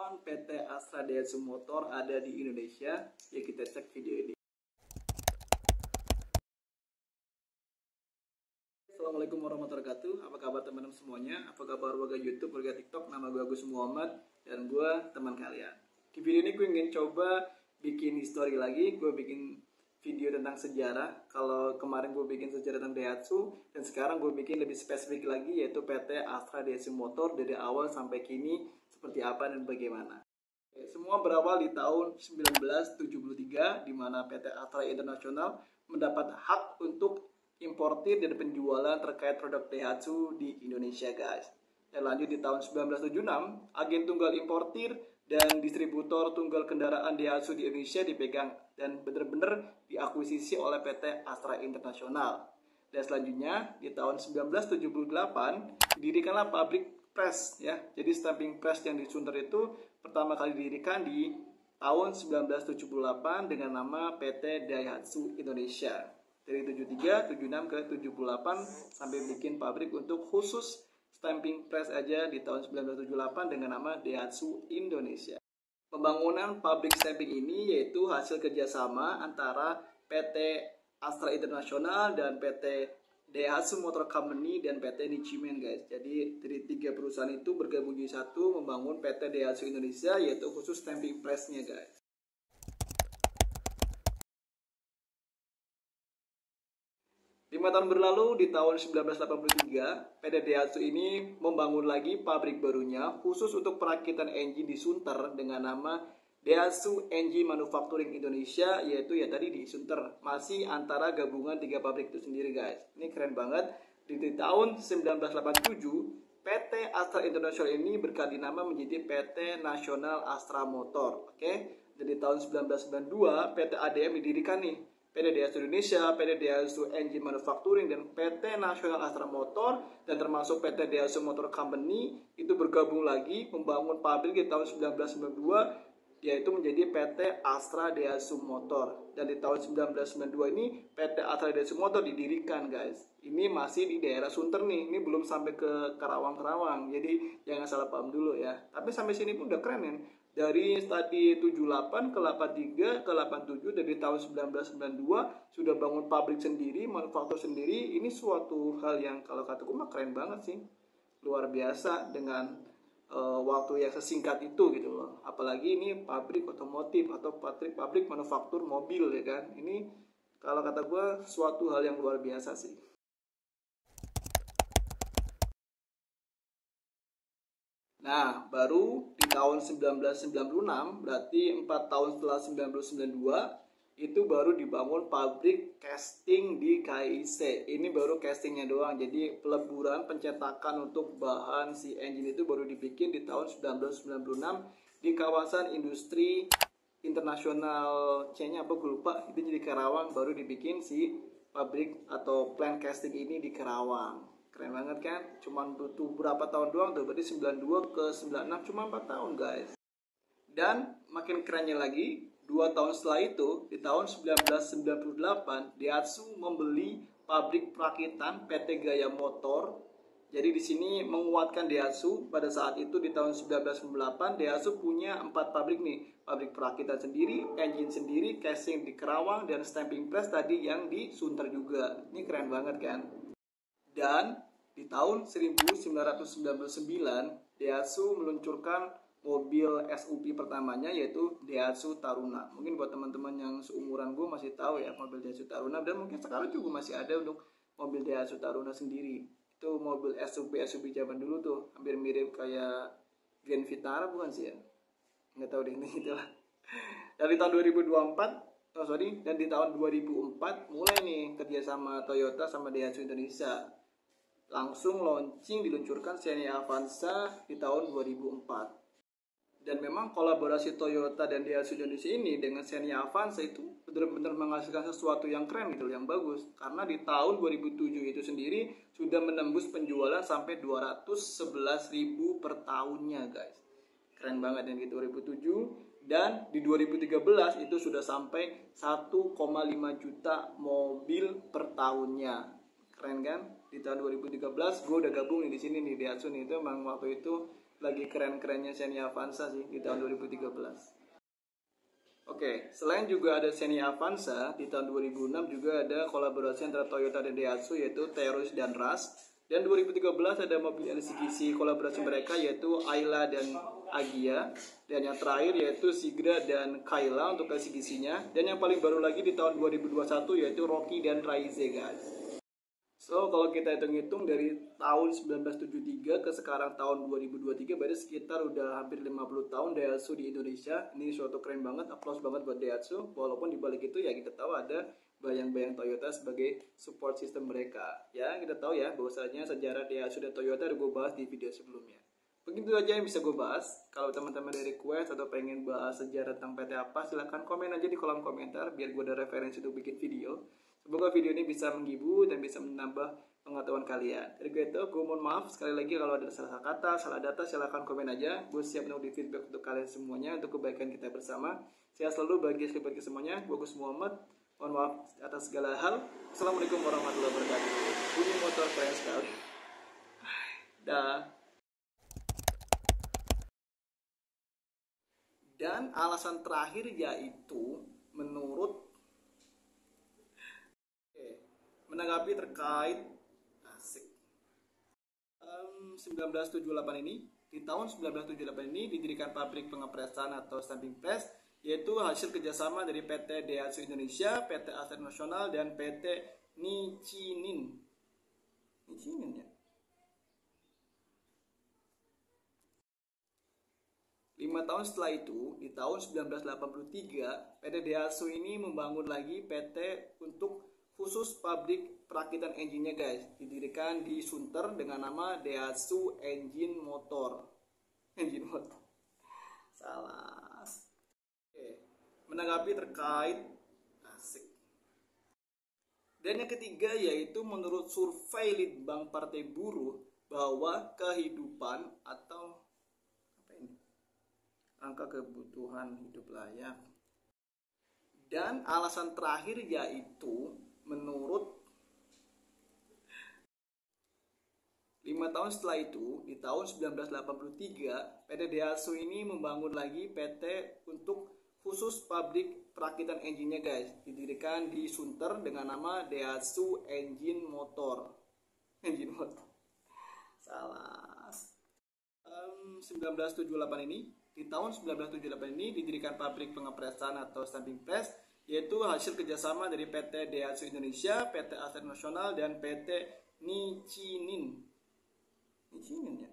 Kapan PT Astra Daihatsu Motor ada di Indonesia? Ya kita cek video ini. Assalamualaikum warahmatullahi wabarakatuh. Apa kabar teman-teman semuanya? Apa kabar warga YouTube, warga TikTok? Nama gue Agus Muhammad dan gue teman kalian. Di video ini gue ingin coba bikin history lagi. Gue bikin video tentang sejarah. Kalau kemarin gue bikin sejarah tentang Daihatsu, dan sekarang gue bikin lebih spesifik lagi, yaitu PT Astra Daihatsu Motor dari awal sampai kini seperti apa dan bagaimana. Semua berawal di tahun 1973, di mana PT Astra International mendapat hak untuk importir dan penjualan terkait produk Daihatsu di Indonesia, guys. Dan lanjut di tahun 1976, agen tunggal importir dan distributor tunggal kendaraan Daihatsu di Indonesia dipegang dan benar-benar diakuisisi oleh PT Astra International. Dan selanjutnya di tahun 1978 didirikanlah pabrik press, ya. Jadi stamping press yang di Sunter itu pertama kali didirikan di tahun 1978 dengan nama PT Daihatsu Indonesia. Dari 73, 76 ke 78 sampai bikin pabrik untuk khusus stamping press aja di tahun 1978 dengan nama Daihatsu Indonesia. Pembangunan pabrik stamping ini yaitu hasil kerjasama antara PT Astra International dan PT Daihatsu Motor Company dan PT Nichimen, guys. Jadi dari tiga perusahaan itu bergabung di satu membangun PT Daihatsu Indonesia, yaitu khusus stamping press-nya, guys. Lima tahun berlalu, di tahun 1983, PT Daihatsu ini membangun lagi pabrik barunya khusus untuk perakitan engine di Sunter dengan nama Daihatsu Engine Manufacturing Indonesia, yaitu ya tadi di Sunter. Masih antara gabungan tiga pabrik itu sendiri, guys. Ini keren banget. Di tahun 1987, PT Astra International ini berganti nama menjadi PT Nasional Astra Motor. Oke. Dan di tahun 1992, PT ADM didirikan nih. PT Daihatsu Indonesia, PT Daihatsu Engine Manufacturing, dan PT Nasional Astra Motor, dan termasuk PT Daihatsu Motor Company itu bergabung lagi membangun pabrik di tahun 1992, yaitu menjadi PT Astra Daihatsu Motor. Dan di tahun 1992 ini PT Astra Daihatsu Motor didirikan, guys. Ini masih di daerah Sunter nih, ini belum sampai ke Karawang-Karawang, jadi jangan salah paham dulu ya. Tapi sampai sini pun udah keren kan. Dari tadi 78 ke 83 ke 87, dari tahun 1992 sudah bangun pabrik sendiri, manufaktur sendiri. Ini suatu hal yang kalau kataku mah keren banget sih. Luar biasa dengan waktu yang sesingkat itu gitu loh. Apalagi ini pabrik otomotif atau pabrik manufaktur mobil, ya kan. Ini kalau kata gue suatu hal yang luar biasa sih. Nah, baru di tahun 1996, berarti 4 tahun setelah 1992, itu baru dibangun pabrik casting di KIC. Ini baru castingnya doang, jadi peleburan pencetakan untuk bahan si engine itu baru dibikin di tahun 1996 di kawasan industri internasional C-nya apa gue lupa, itu di Karawang baru dibikin si pabrik atau plant casting ini di Karawang. Keren banget kan? Cuman butuh berapa tahun doang tuh, berarti 92 ke 96 cuma 4 tahun, guys. Dan makin kerennya lagi, 2 tahun setelah itu, di tahun 1998, Daihatsu membeli pabrik perakitan PT Gaya Motor. Jadi di sini menguatkan Daihatsu. Pada saat itu di tahun 1998, Daihatsu punya 4 pabrik nih. Pabrik perakitan sendiri, engine sendiri, casing di Kerawang, dan stamping press tadi yang di Sunter juga. Ini keren banget kan? Dan di tahun 1999, Daihatsu meluncurkan mobil SUV pertamanya, yaitu Daihatsu Taruna. Mungkin buat teman-teman yang seumuran gue masih tahu ya mobil Daihatsu Taruna, dan mungkin sekarang juga masih ada untuk mobil Daihatsu Taruna sendiri. Itu mobil SUV zaman dulu tuh, hampir mirip kayak Grand Vitara bukan sih ya? Nggak tahu deh, ini itulah. Dari tahun 2024, dan di tahun 2004 mulai nih kerjasama Toyota sama Daihatsu Indonesia. Langsung launching diluncurkan Xenia Avanza di tahun 2004. Dan memang kolaborasi Toyota dan Daihatsu Indonesia ini dengan Xenia Avanza itu benar-benar menghasilkan sesuatu yang keren gitu, yang bagus. Karena di tahun 2007 itu sendiri sudah menembus penjualan sampai 211.000 per tahunnya, guys. Keren banget yang di 2007. Dan di 2013 itu sudah sampai 1,5 juta mobil per tahunnya. Keren kan? Di tahun 2013 gue udah gabung nih di sini nih Daihatsu nih, itu memang waktu itu lagi keren-kerennya Xenia Avanza sih di tahun 2013. Oke, selain juga ada Xenia Avanza, di tahun 2006 juga ada kolaborasi antara Toyota dan Daihatsu yaitu Terus dan Rush. Dan 2013 ada mobil LCGC kolaborasi mereka yaitu Ayla dan Agia. Dan yang terakhir yaitu Sigra dan Kayla untuk LCGC-nya. Dan yang paling baru lagi di tahun 2021 yaitu Rocky dan Raize, guys. So, kalau kita hitung-hitung dari tahun 1973 ke sekarang tahun 2023, berarti sekitar udah hampir 50 tahun Daihatsu di Indonesia. Ini suatu keren banget, applause banget buat Daihatsu. Walaupun dibalik itu ya kita tahu ada bayang-bayang Toyota sebagai support system mereka. Ya, kita tahu ya bahwasanya sejarah Daihatsu dan Toyota udah gue bahas di video sebelumnya. Begitu aja yang bisa gue bahas. Kalau teman-teman dari request atau pengen bahas sejarah tentang PT apa, silahkan komen aja di kolom komentar biar gue ada referensi untuk bikin video. Semoga video ini bisa menghibur dan bisa menambah pengetahuan kalian. Dari gue itu, gue mohon maaf sekali lagi kalau ada salah kata, salah data, silahkan komen aja. Gue siap menunggu feedback untuk kalian semuanya, untuk kebaikan kita bersama. Sehat selalu bagi semuanya. Gue Gus Muhammad. Mohon maaf atas segala hal. Assalamualaikum warahmatullahi wabarakatuh. Bunyi motor keren sekali. Dah. Dan alasan terakhir yaitu menanggapi terkait 1978 ini, di tahun 1978 ini didirikan pabrik pengepresan atau stamping press, yaitu hasil kerjasama dari PT Daihatsu Indonesia, PT Aset Nasional, dan PT Nichinin ya. 5 tahun setelah itu, di tahun 1983, PT Daihatsu ini membangun lagi PT untuk khusus pabrik perakitan engine-nya, guys. Didirikan di Sunter dengan nama Daihatsu Engine Motor. Salah. Oke. Menanggapi terkait Dan yang ketiga yaitu menurut survei Litbang Partai Buruh bahwa kehidupan atau angka kebutuhan hidup layak. Dan alasan terakhir yaitu menurut 5 tahun setelah itu, di tahun 1983, PT Daihatsu ini membangun lagi PT untuk khusus pabrik perakitan engine-nya, guys. Didirikan di Sunter dengan nama Daihatsu Engine Motor. Salah. 1978 ini, di tahun 1978 ini didirikan pabrik pengepresan atau stamping press, yaitu hasil kerjasama dari PT Daihatsu Indonesia, PT Aset Nasional, dan PT Nichinin ya.